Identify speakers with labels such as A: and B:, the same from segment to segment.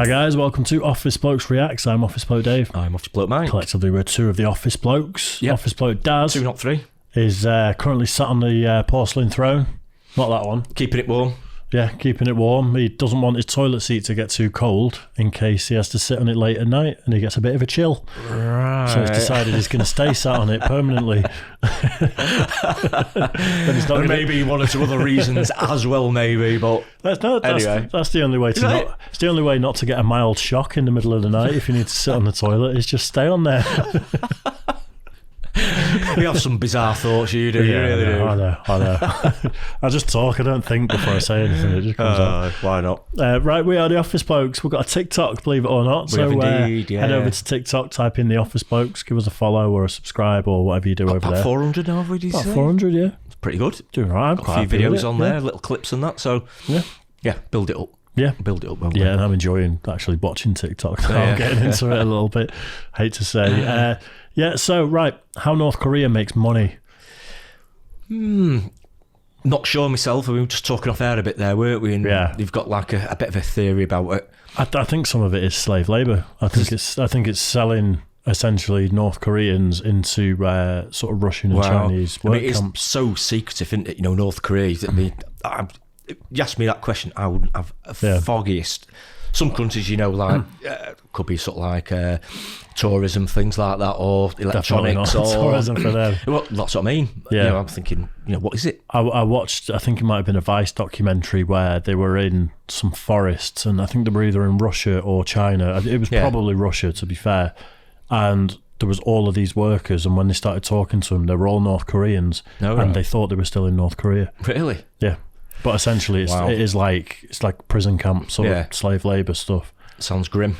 A: Hi guys, welcome to Office Blokes Reacts. I'm Office Bloke Dave.
B: I'm Office Bloke Mike.
A: Collectively we're two of the Office Blokes.
B: Yep.
A: Office Bloke Daz
B: 2, not 3.
A: is currently sat on the porcelain throne. Not that one.
B: Keeping it warm.
A: Yeah, keeping it warm. He doesn't want his toilet seat to get too cold in case he has to sit on it late at night and he gets a bit of a chill.
B: Right.
A: So he's decided he's going to stay sat on it permanently.
B: And maybe one or two other reasons as well, maybe, but
A: That's the only way to
B: Right.
A: not. It's the only way not to get a mild shock in the middle of the night if you need to sit on the toilet. Is just stay on there.
B: you have some bizarre thoughts, you do. You really do.
A: I know. I just talk. I don't think before I say anything. It just comes out.
B: Why not?
A: Right, we are the Office Blokes. We've got a TikTok, believe it or not.
B: We have indeed, yeah.
A: Head over to TikTok, type in the Office Blokes, give us a follow or a subscribe or whatever you do over
B: About
A: there.
B: 400 now, would you
A: About
B: say?
A: 400, yeah.
B: It's pretty good.
A: Doing all right. I'm
B: Got
A: quite
B: a few
A: happy with
B: videos
A: it,
B: on
A: yeah.
B: there, little clips and that. So
A: Yeah.
B: build it up.
A: Yeah.
B: Build it up.
A: Yeah, and I'm enjoying actually watching TikTok now. I'm getting into it a little bit. Hate to say. So, right, how North Korea makes money.
B: Not sure myself. We were just talking off air a bit there, weren't we? And
A: Yeah.
B: you've got like a bit of a theory about it.
A: I think some of it is slave labour. I think it's selling essentially North Koreans into sort of Russian and Chinese work
B: it's
A: camps.
B: so secretive, isn't it? You know, North Korea. I mean, you asked me that question, I wouldn't have a foggiest. Some countries, you know, like could be sort of like tourism, things like that, or electronics, or
A: tourism for them.
B: Well, that's what I mean.
A: Yeah.
B: You know, I'm thinking, you know, what is it?
A: I watched, I think it might have been a Vice documentary where they were in some forests, and I think they were either in Russia or China. It was probably Russia, to be fair. And there was all of these workers, and when they started talking to them, they were all North Koreans, and they thought they were still in North Korea.
B: Really?
A: Yeah. But essentially, it's like prison camp sort of slave labour stuff.
B: Sounds grim.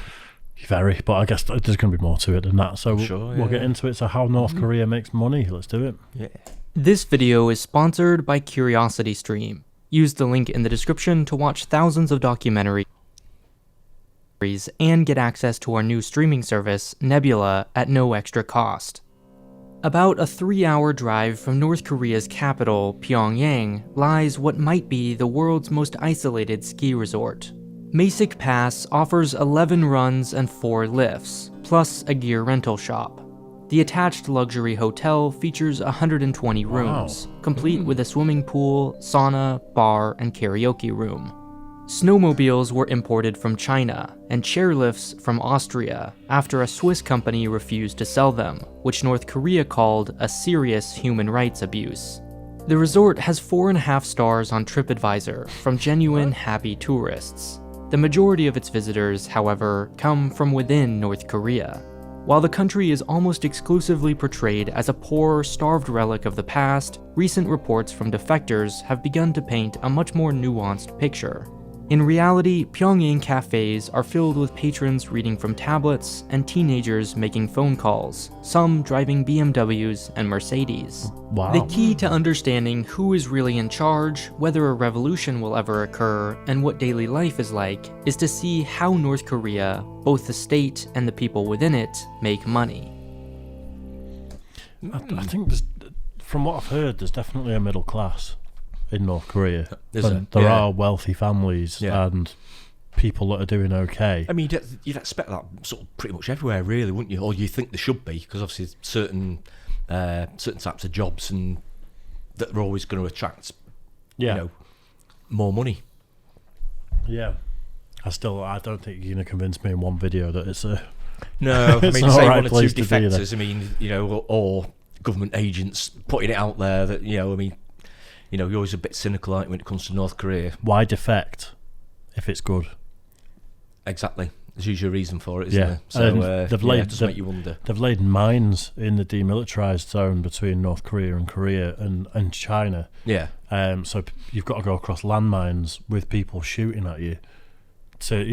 A: Very, but I guess there's going to be more to it than that. So we'll get into it. So how North Korea makes money. Let's do it.
B: Yeah.
C: This video is sponsored by CuriosityStream. Use the link in the description to watch thousands of documentaries and get access to our new streaming service, Nebula, at no extra cost. About a 3-hour drive from North Korea's capital, Pyongyang, lies what might be the world's most isolated ski resort. Masick Pass offers 11 runs and 4 lifts, plus a gear rental shop. The attached luxury hotel features 120 rooms, complete with a swimming pool, sauna, bar, and karaoke room. Snowmobiles were imported from China, and chairlifts from Austria, after a Swiss company refused to sell them, which North Korea called a serious human rights abuse. The resort has 4.5 stars on TripAdvisor from genuine happy tourists. The majority of its visitors, however, come from within North Korea. While the country is almost exclusively portrayed as a poor, starved relic of the past, recent reports from defectors have begun to paint a much more nuanced picture. In reality, Pyongyang cafes are filled with patrons reading from tablets and teenagers making phone calls, some driving BMWs and Mercedes.
A: Wow.
C: The key to understanding who is really in charge, whether a revolution will ever occur, and what daily life is like, is to see how North Korea, both the state and the people within it, make money.
A: I think from what I've heard, there's definitely a middle class in North Korea. There are wealthy families and people that are doing okay.
B: I mean, you'd expect that sort of pretty much everywhere, really, wouldn't you? Or you think there should be, because obviously certain types of jobs and that are always going to attract, you know, more money.
A: Yeah. I don't think you're going to convince me in one video that it's a...
B: No, I mean, say
A: right
B: one or two defectors, I mean, you know, or government agents putting it out there that, you know, I mean, you know, you're always a bit cynical, aren't you, when it comes to North Korea?
A: Why defect if it's good?
B: Exactly. There's usually a reason for it, isn't there? So
A: it
B: does make you wonder.
A: They've laid mines in the demilitarized zone between North Korea and China.
B: Yeah.
A: So you've got to go across landmines with people shooting at you to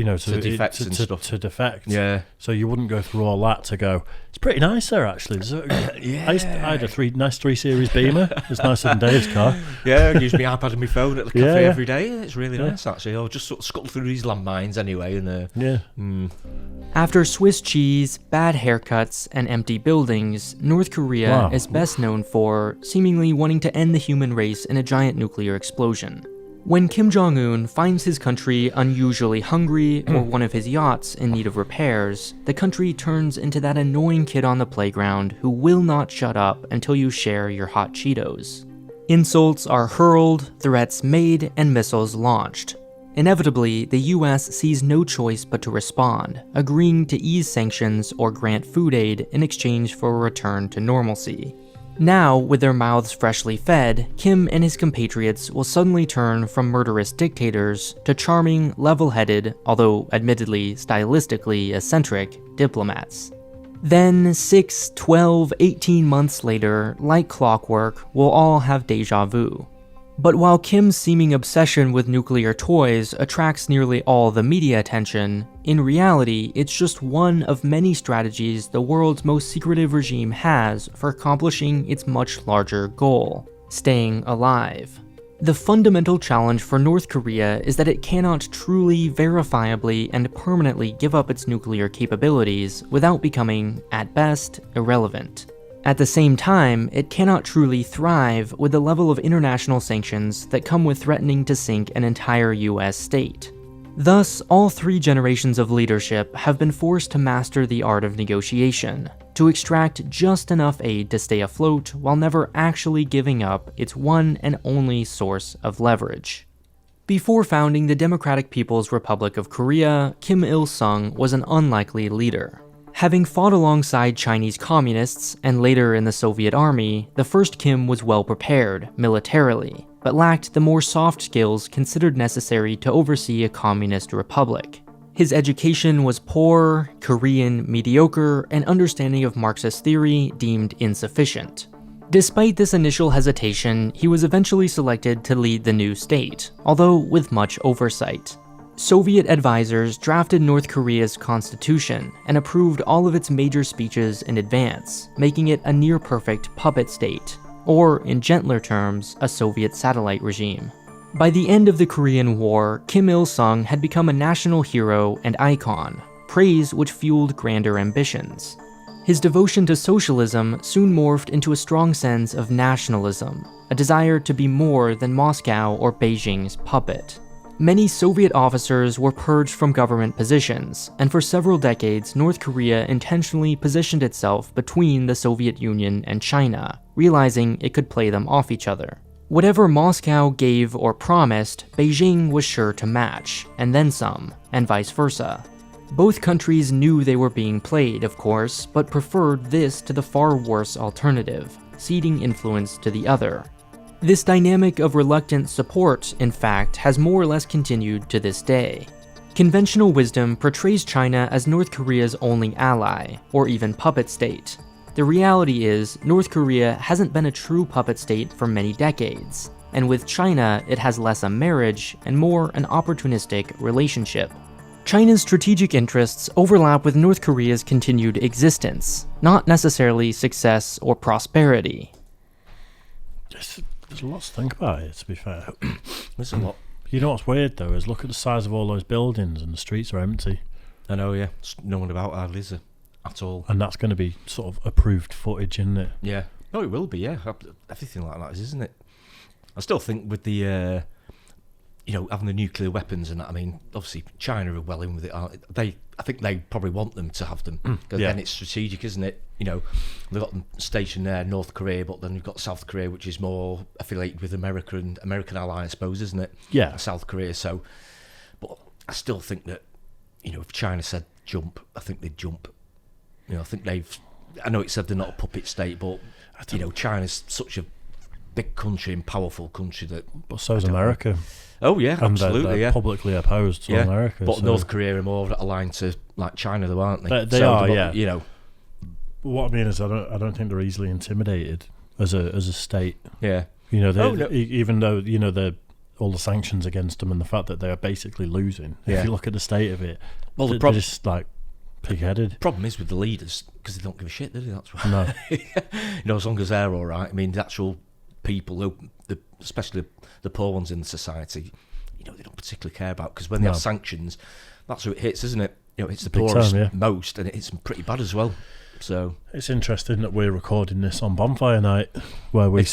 A: defect.
B: Yeah.
A: So you wouldn't go through all that to go, it's pretty nice there, actually. I had a nice 3 Series Beamer. It's nicer than Dave's car.
B: Yeah, I use my iPad and my phone at the cafe every day. It's really nice, actually. I'll just sort of scuttle through these landmines anyway. And
C: After Swiss cheese, bad haircuts, and empty buildings, North Korea is best known for seemingly wanting to end the human race in a giant nuclear explosion. When Kim Jong-un finds his country unusually hungry or one of his yachts in need of repairs, the country turns into that annoying kid on the playground who will not shut up until you share your hot Cheetos. Insults are hurled, threats made, and missiles launched. Inevitably, the US sees no choice but to respond, agreeing to ease sanctions or grant food aid in exchange for a return to normalcy. Now, with their mouths freshly fed, Kim and his compatriots will suddenly turn from murderous dictators to charming, level-headed, although admittedly stylistically eccentric, diplomats. Then, 6, 12, 18 months later, like clockwork, we'll all have deja vu. But while Kim's seeming obsession with nuclear toys attracts nearly all the media attention, in reality, it's just one of many strategies the world's most secretive regime has for accomplishing its much larger goal: staying alive. The fundamental challenge for North Korea is that it cannot truly, verifiably, and permanently give up its nuclear capabilities without becoming, at best, irrelevant. At the same time, it cannot truly thrive with the level of international sanctions that come with threatening to sink an entire US state. Thus, all 3 generations of leadership have been forced to master the art of negotiation, to extract just enough aid to stay afloat while never actually giving up its one and only source of leverage. Before founding the Democratic People's Republic of Korea, Kim Il-sung was an unlikely leader. Having fought alongside Chinese communists, and later in the Soviet army, the first Kim was well prepared, militarily, but lacked the more soft skills considered necessary to oversee a communist republic. His education was poor, Korean mediocre, and understanding of Marxist theory deemed insufficient. Despite this initial hesitation, he was eventually selected to lead the new state, although with much oversight. Soviet advisors drafted North Korea's constitution and approved all of its major speeches in advance, making it a near-perfect puppet state, or, in gentler terms, a Soviet satellite regime. By the end of the Korean War, Kim Il-sung had become a national hero and icon, praise which fueled grander ambitions. His devotion to socialism soon morphed into a strong sense of nationalism, a desire to be more than Moscow or Beijing's puppet. Many Soviet officers were purged from government positions, and for several decades, North Korea intentionally positioned itself between the Soviet Union and China, realizing it could play them off each other. Whatever Moscow gave or promised, Beijing was sure to match, and then some, and vice versa. Both countries knew they were being played, of course, but preferred this to the far worse alternative, ceding influence to the other. This dynamic of reluctant support, in fact, has more or less continued to this day. Conventional wisdom portrays China as North Korea's only ally, or even puppet state. The reality is, North Korea hasn't been a true puppet state for many decades, and with China, it has less a marriage and more an opportunistic relationship. China's strategic interests overlap with North Korea's continued existence, not necessarily success or prosperity.
A: There's a lot to think about here, to be fair.
B: There's a lot.
A: You know what's weird, though, is look at the size of all those buildings and the streets are empty.
B: I know, yeah. No one about hardly, is there? At all.
A: And that's going to be sort of approved footage, isn't it?
B: Yeah. No, it will be, yeah. Everything like that is, isn't it? I still think with the, having the nuclear weapons and that, I mean, obviously China are well in with it, aren't they? I think they probably want them to have them, because then it's strategic, isn't it? They've got them stationed there, North Korea, but then you've got South Korea, which is more affiliated with America and American ally, I suppose, isn't it?
A: Yeah.
B: South Korea, so... But I still think that, if China said jump, I think they'd jump. I think they've... I know it said they're not a puppet state, but, China's such a big country and powerful country that...
A: But so's America.
B: Oh, yeah,
A: and
B: absolutely,
A: they're publicly opposed to America.
B: But
A: so.
B: North Korea are more aligned to, like, China, though, aren't they?
A: They are, yeah. What I mean is, I don't think they're easily intimidated as a state.
B: Yeah.
A: Even though they're all the sanctions against them and the fact that they are basically losing. Yeah. If you look at the state of it, well, they're just like pig-headed.
B: The problem is with the leaders, because they don't give a shit, do they? That's why. No. As long as they're all right. I mean, the actual people, especially the poor ones in the society, they don't particularly care about, because when they have sanctions, that's who it hits, isn't it? It hits the poorest most, and it hits them pretty bad as well. So
A: it's interesting that we're recording this on Bonfire Night, where we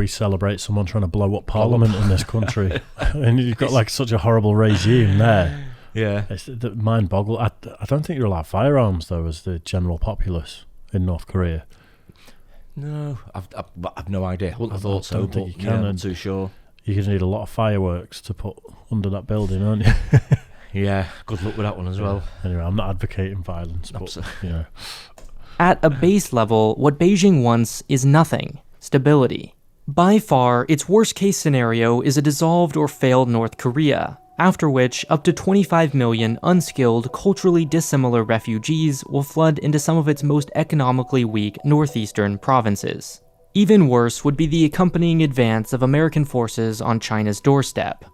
A: celebrate someone trying to blow up Parliament in this country, and you've got like such a horrible regime there.
B: Yeah,
A: it's mind-boggling. I don't think you're allowed firearms though, as the general populace in North Korea.
B: No, I've no idea. I wouldn't have thought so, but
A: you can.
B: I'm not too sure.
A: You're going to need a lot of fireworks to put under that building, aren't you?
B: Yeah, good luck with that one as well.
A: Anyway, I'm not advocating violence, but you know.
C: At a base level, what Beijing wants is nothing: stability. By far, its worst-case scenario is a dissolved or failed North Korea, after which up to 25 million unskilled, culturally dissimilar refugees will flood into some of its most economically weak northeastern provinces. Even worse would be the accompanying advance of American forces on China's doorstep.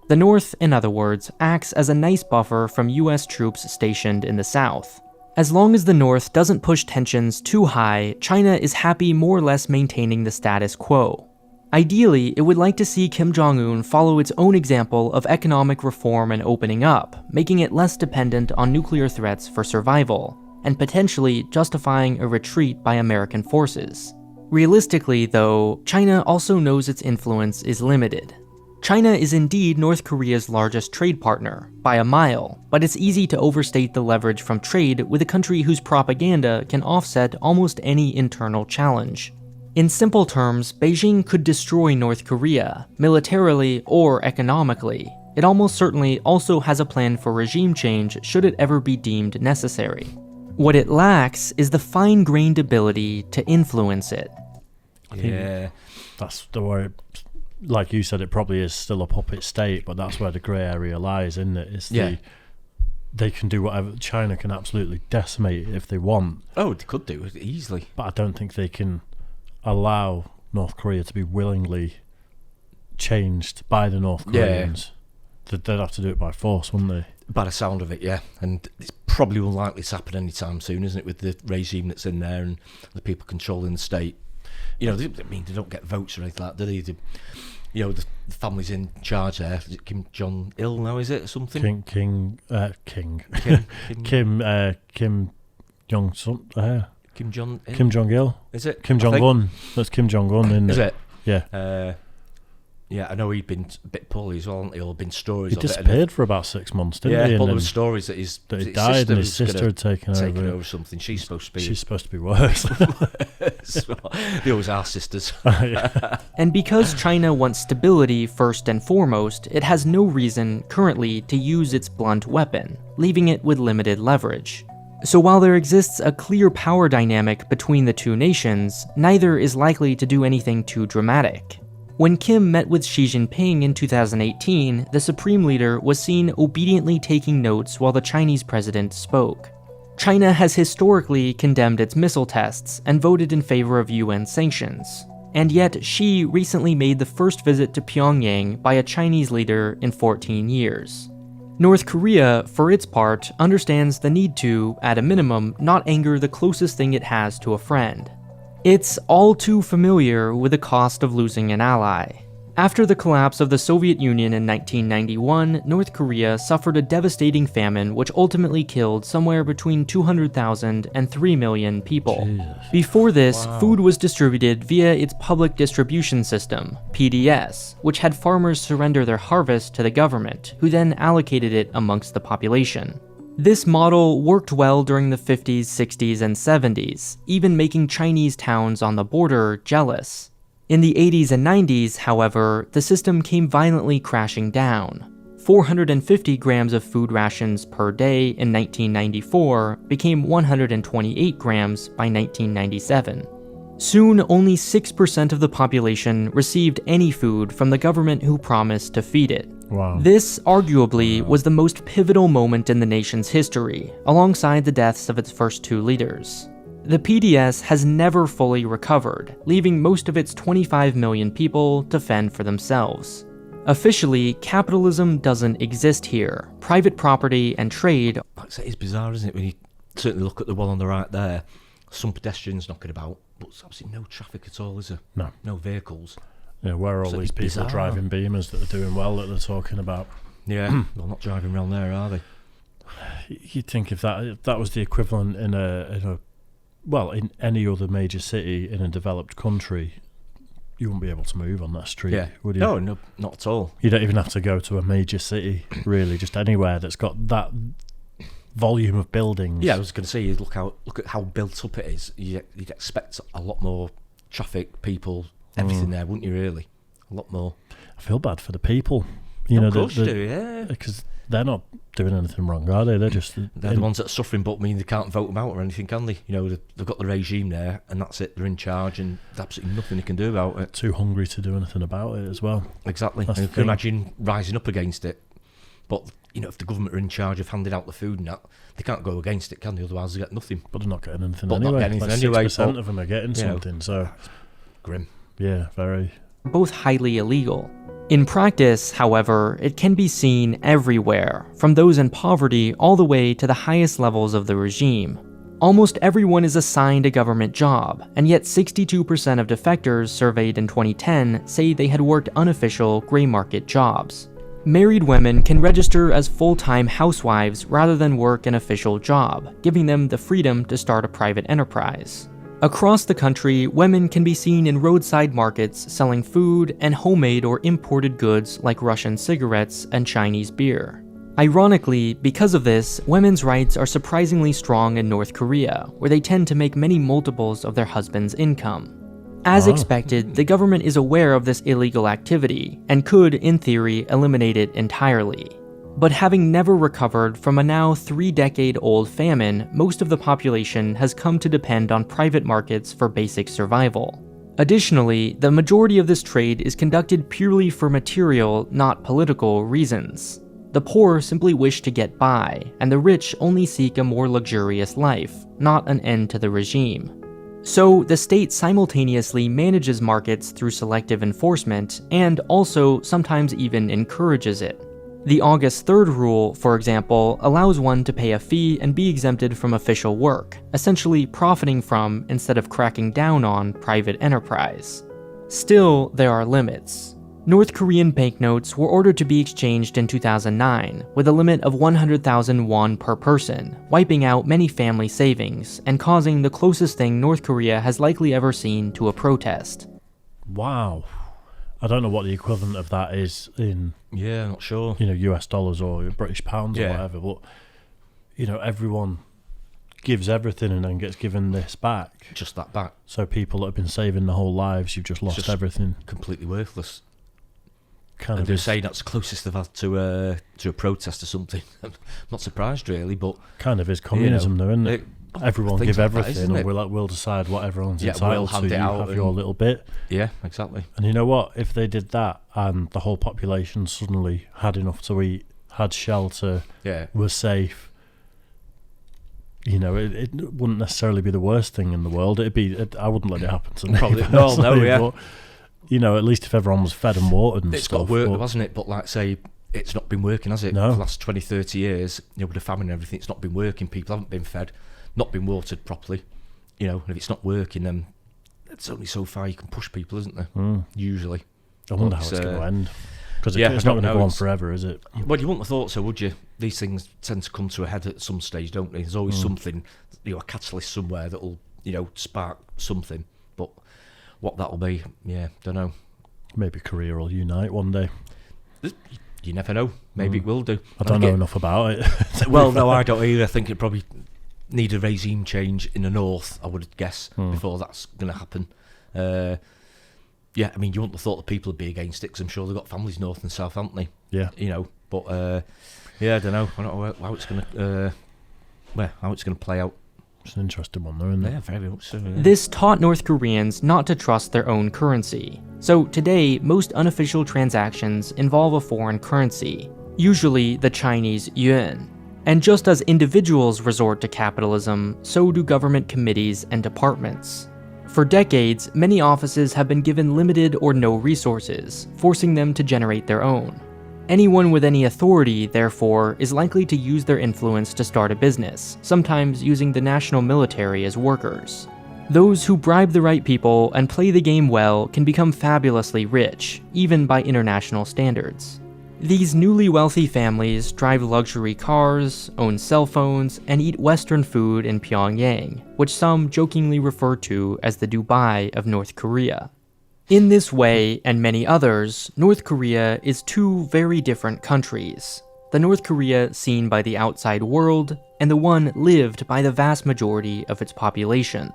C: The North, in other words, acts as a nice buffer from US troops stationed in the South. As long as the North doesn't push tensions too high, China is happy more or less maintaining the status quo. Ideally, it would like to see Kim Jong-un follow its own example of economic reform and opening up, making it less dependent on nuclear threats for survival, and potentially justifying a retreat by American forces. Realistically, though, China also knows its influence is limited. China is indeed North Korea's largest trade partner, by a mile, but it's easy to overstate the leverage from trade with a country whose propaganda can offset almost any internal challenge. In simple terms, Beijing could destroy North Korea, militarily or economically. It almost certainly also has a plan for regime change should it ever be deemed necessary. What it lacks is the fine-grained ability to influence it.
B: Yeah,
A: that's the way. Like you said, it probably is still a puppet state, but that's where the grey area lies, isn't it? They can do whatever. China can absolutely decimate it if they want.
B: Oh, they could do it easily.
A: But I don't think they can allow North Korea to be willingly changed by the North Koreans. Yeah. They'd have to do it by force, wouldn't they?
B: By the sound of it, yeah. And it's probably unlikely to happen anytime soon, isn't it, with the regime that's in there and the people controlling the state. You know, they don't get votes or anything like that, do they? You know, the family's in charge there. Is it Kim Jong-il now, is it, or something?
A: Kim Jong-il. Kim Jong-il.
B: Is it?
A: Kim Jong-un. That's Kim Jong-un, isn't it?
B: Is it?
A: Yeah.
B: Yeah, I know he'd been a bit poorly as well, hasn't he? Or been stories
A: he
B: of it. He
A: disappeared for about 6 months, didn't he?
B: Yeah, but there were stories that
A: he died and his sister had taken over
B: something. She's supposed to be
A: worse.
B: They always are sisters.
C: And because China wants stability first and foremost, it has no reason, currently, to use its blunt weapon, leaving it with limited leverage. So while there exists a clear power dynamic between the two nations, neither is likely to do anything too dramatic. When Kim met with Xi Jinping in 2018, the supreme leader was seen obediently taking notes while the Chinese president spoke. China has historically condemned its missile tests and voted in favor of UN sanctions. And yet, Xi recently made the first visit to Pyongyang by a Chinese leader in 14 years. North Korea, for its part, understands the need to, at a minimum, not anger the closest thing it has to a friend. It's all too familiar with the cost of losing an ally. After the collapse of the Soviet Union in 1991, North Korea suffered a devastating famine which ultimately killed somewhere between 200,000 and 3 million people.
A: Jesus.
C: Before this, food was distributed via its public distribution system, PDS, which had farmers surrender their harvest to the government, who then allocated it amongst the population. This model worked well during the 50s, 60s, and 70s, even making Chinese towns on the border jealous. In the 80s and 90s, however, the system came violently crashing down. 450 grams of food rations per day in 1994 became 128 grams by 1997. Soon, only 6% of the population received any food from the government who promised to feed it.
A: Wow.
C: This, arguably, was the most pivotal moment in the nation's history, alongside the deaths of its first two leaders. The PDS has never fully recovered, leaving most of its 25 million people to fend for themselves. Officially, capitalism doesn't exist here. Private property and trade...
B: It's bizarre, isn't it, when you certainly look at the one on the right there. Some pedestrians knocking about, but there's absolutely no traffic at all, is there? No vehicles.
A: Yeah, where are all these people bizarre. Driving Beamers that are doing well that they're talking about?
B: Yeah, well, not driving around there, are they?
A: You'd think if that was the equivalent in a well, in any other major city in a developed country, you wouldn't be able to move on that street, would you?
B: No, not at all.
A: You don't even have to go to a major city, really, just anywhere that's got that volume of buildings.
B: Yeah, I was going to say, you look at how built up it is. You'd expect a lot more traffic, people, everything there, wouldn't you? Really, a lot more.
A: I feel bad for the people. Of
B: course you do, yeah.
A: Because they're not doing anything wrong, are they? They're just
B: they're the ones that are suffering, but they can't vote them out or anything, can they? They've got the regime there, and that's it. They're in charge, and there's absolutely nothing they can do about it.
A: Too hungry to do anything about it as well.
B: Exactly. You can imagine rising up against it, but if the government are in charge of handing out the food and that, they can't go against it, can they? Otherwise, they get nothing.
A: But they're not getting anything anyway. 6% of them are getting something. So
B: grim.
A: Yeah, very.
C: Both highly illegal. In practice, however, it can be seen everywhere, from those in poverty all the way to the highest levels of the regime. Almost everyone is assigned a government job, and yet 62% of defectors surveyed in 2010 say they had worked unofficial gray market jobs. Married women can register as full-time housewives rather than work an official job, giving them the freedom to start a private enterprise. Across the country, women can be seen in roadside markets selling food and homemade or imported goods like Russian cigarettes and Chinese beer. Ironically, because of this, women's rights are surprisingly strong in North Korea, where they tend to make many multiples of their husband's income. As expected, the government is aware of this illegal activity and could, in theory, eliminate it entirely. But having never recovered from a now 3-decade-old famine, most of the population has come to depend on private markets for basic survival. Additionally, the majority of this trade is conducted purely for material, not political, reasons. The poor simply wish to get by, and the rich only seek a more luxurious life, not an end to the regime. So, the state simultaneously manages markets through selective enforcement, and also sometimes even encourages it. The August 3rd rule, for example, allows one to pay a fee and be exempted from official work, essentially profiting from, instead of cracking down on, private enterprise. Still, there are limits. North Korean banknotes were ordered to be exchanged in 2009, with a limit of 100,000 won per person, wiping out many family savings, and causing the closest thing North Korea has likely ever seen to a protest.
A: Wow. I don't know what the equivalent of that is in...
B: Yeah, not sure.
A: US dollars or British pounds or whatever, but, everyone gives everything and then gets given this back.
B: Just that back.
A: So people that have been saving their whole lives, you've just lost everything.
B: Completely worthless. And they're saying that's the closest they've had to a protest or something. I'm not surprised, really, but...
A: Kind of is communism, though, isn't it? Everyone give everything, and we'll decide what everyone's entitled to. You have your little bit.
B: Yeah, exactly.
A: And you know what? If they did that, and the whole population suddenly had enough to eat, had shelter, was safe, it wouldn't necessarily be the worst thing in the world. I wouldn't let it happen to me.
B: Probably no,
A: But, at least if everyone was fed and watered and
B: it's
A: stuff.
B: It's got worked, hasn't it? But like say, it's not been working, has it?
A: No.
B: For the last 20, 30 years, with the famine and everything, it's not been working. People haven't been fed, not been watered properly. And if it's not working, then it's only so far you can push people, isn't there? Usually.
A: I wonder how it's going to end. Because it's not going to go on forever, is it?
B: Well, you wouldn't have thought so, would you? These things tend to come to a head at some stage, don't they? There's always something, a catalyst somewhere that'll, spark something. But what that'll be, don't know.
A: Maybe Korea will unite one day.
B: You never know. Maybe it will do.
A: I don't know enough about it.
B: Well, no, I don't either. I think it probably need a regime change in the north, I would guess, before that's going to happen. You wouldn't have thought the people would be against it, because I'm sure they've got families north and south, haven't they?
A: Yeah.
B: But I don't know. I don't know how it's going to play out.
A: It's an interesting one, though, isn't it?
B: Yeah, very much so. Yeah.
C: This taught North Koreans not to trust their own currency. So today, most unofficial transactions involve a foreign currency, usually the Chinese yuan. And just as individuals resort to capitalism, so do government committees and departments. For decades, many offices have been given limited or no resources, forcing them to generate their own. Anyone with any authority, therefore, is likely to use their influence to start a business, sometimes using the national military as workers. Those who bribe the right people and play the game well can become fabulously rich, even by international standards. These newly wealthy families drive luxury cars, own cell phones, and eat Western food in Pyongyang, which some jokingly refer to as the Dubai of North Korea. In this way, and many others, North Korea is two very different countries. The North Korea seen by the outside world, and the one lived by the vast majority of its population.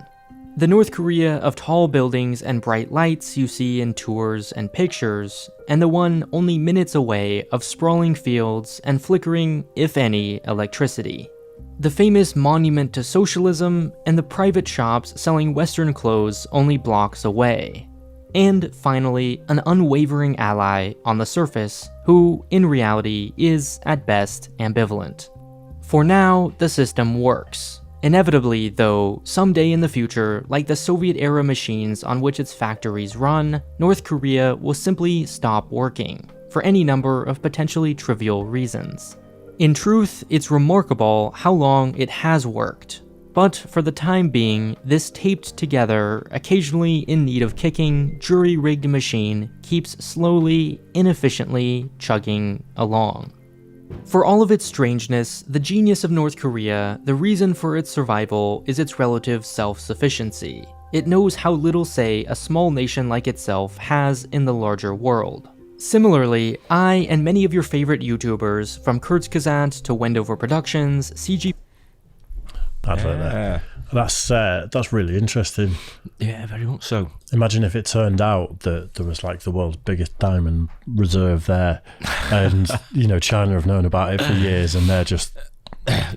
C: The North Korea of tall buildings and bright lights you see in tours and pictures, and the one only minutes away of sprawling fields and flickering, if any, electricity. The famous monument to socialism, and the private shops selling Western clothes only blocks away. And finally, an unwavering ally on the surface, who, in reality, is, at best, ambivalent. For now, the system works. Inevitably, though, someday in the future, like the Soviet-era machines on which its factories run, North Korea will simply stop working, for any number of potentially trivial reasons. In truth, it's remarkable how long it has worked. But for the time being, this taped together, occasionally in need of kicking, jury-rigged machine keeps slowly, inefficiently chugging along. For all of its strangeness, the genius of North Korea, the reason for its survival is its relative self-sufficiency. It knows how little say a small nation like itself has in the larger world. Similarly, I and many of your favorite YouTubers, from Kurzgesagt to Wendover Productions, CG...
A: That's really interesting.
B: Yeah, very much so.
A: Imagine if it turned out that there was like the world's biggest diamond reserve there, and China have known about it for years, and they're just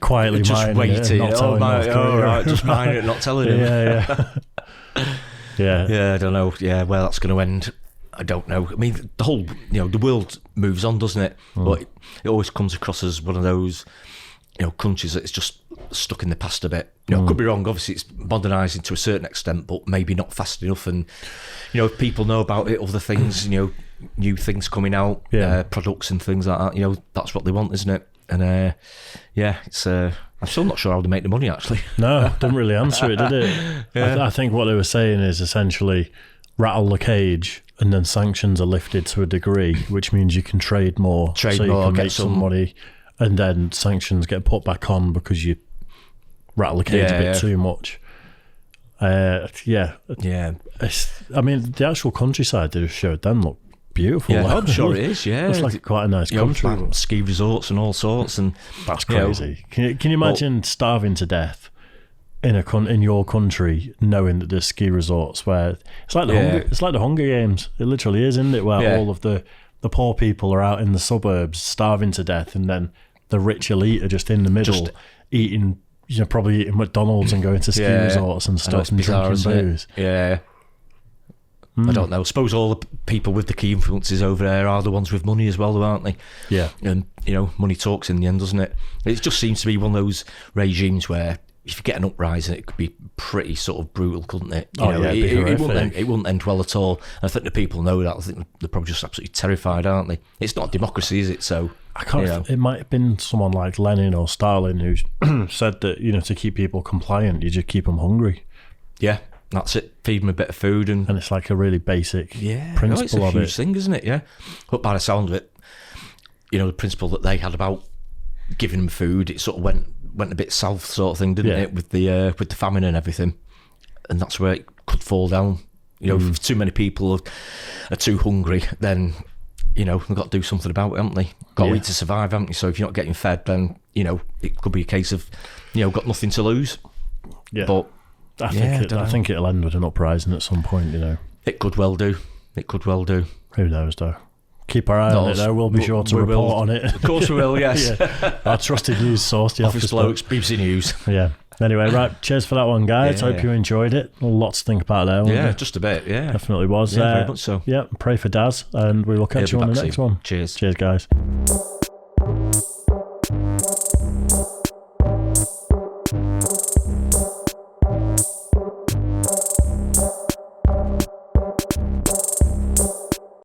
A: quietly
B: just
A: mining
B: waiting.
A: it and not telling North Korea.
B: Right, just mining it, not telling them.
A: Yeah.
B: I don't know. Yeah, where that's going to end, I don't know. I mean, the whole the world moves on, doesn't it? But it always comes across as one of those countries that's just stuck in the past a bit. Could be wrong. Obviously, it's modernising to a certain extent, but maybe not fast enough. And if people know about it, other things, new things coming out, products and things like that. That's what they want, isn't it? And it's. I'm still not sure how they make the money. Actually,
A: no, didn't really answer it, did it? Yeah. I think what they were saying is essentially rattle the cage, and then sanctions are lifted to a degree, which means you can trade more, so you can make some money. And then sanctions get put back on because you rattle the cage a bit too much. I mean, the actual countryside they just showed then looked beautiful.
B: Yeah, I'm sure it is. Yeah,
A: it's like quite a nice country.
B: Like ski resorts and all sorts, and
A: that's crazy. Can you imagine starving to death in your country, knowing that there's ski resorts where it's like the Hunger Games. It literally is, isn't it? Where all of the poor people are out in the suburbs starving to death, and then the rich elite are just in the middle, eating, probably eating McDonald's and going to ski resorts and stuff and drinking booze.
B: Yeah. I don't know. I suppose all the people with the key influences over there are the ones with money as well, aren't they? Yeah. And, money talks in the end, doesn't it? It just seems to be one of those regimes where if you get an uprising, it could be pretty sort of brutal, couldn't it? It wouldn't end well at all. And I think the people know that. I think they're probably just absolutely terrified, aren't they? It's not democracy, is it? So
A: I can't. It might have been someone like Lenin or Stalin who said that to keep people compliant, you just keep them hungry.
B: Yeah, that's it. Feed them a bit of food, and
A: it's like a really basic principle
B: it's a
A: of
B: huge thing, isn't it? Yeah, but by the sound of it, the principle that they had about giving them food, it sort of went a bit south, sort of thing, didn't it? With the famine and everything, and that's where it could fall down. If too many people are too hungry, then they've got to do something about it, haven't they? Got to eat to survive, haven't you? So if you're not getting fed, then it could be a case of got nothing to lose. Yeah, but
A: I think it'll end with an uprising at some point.
B: It could well do.
A: Who knows, though? Keep our eye on it, though. We'll be sure to report on it.
B: Of course we will, yes.
A: Our trusted news source, the
B: Office Blokes, BBC News.
A: Yeah. Anyway, right, cheers for that one, guys. Hope you enjoyed it. A lot to think about there, wasn't it?
B: Just a bit, yeah.
A: Definitely was.
B: Yeah, very much so.
A: Yeah, pray for Daz, and we will catch you on the next one.
B: Cheers.
A: Cheers, guys.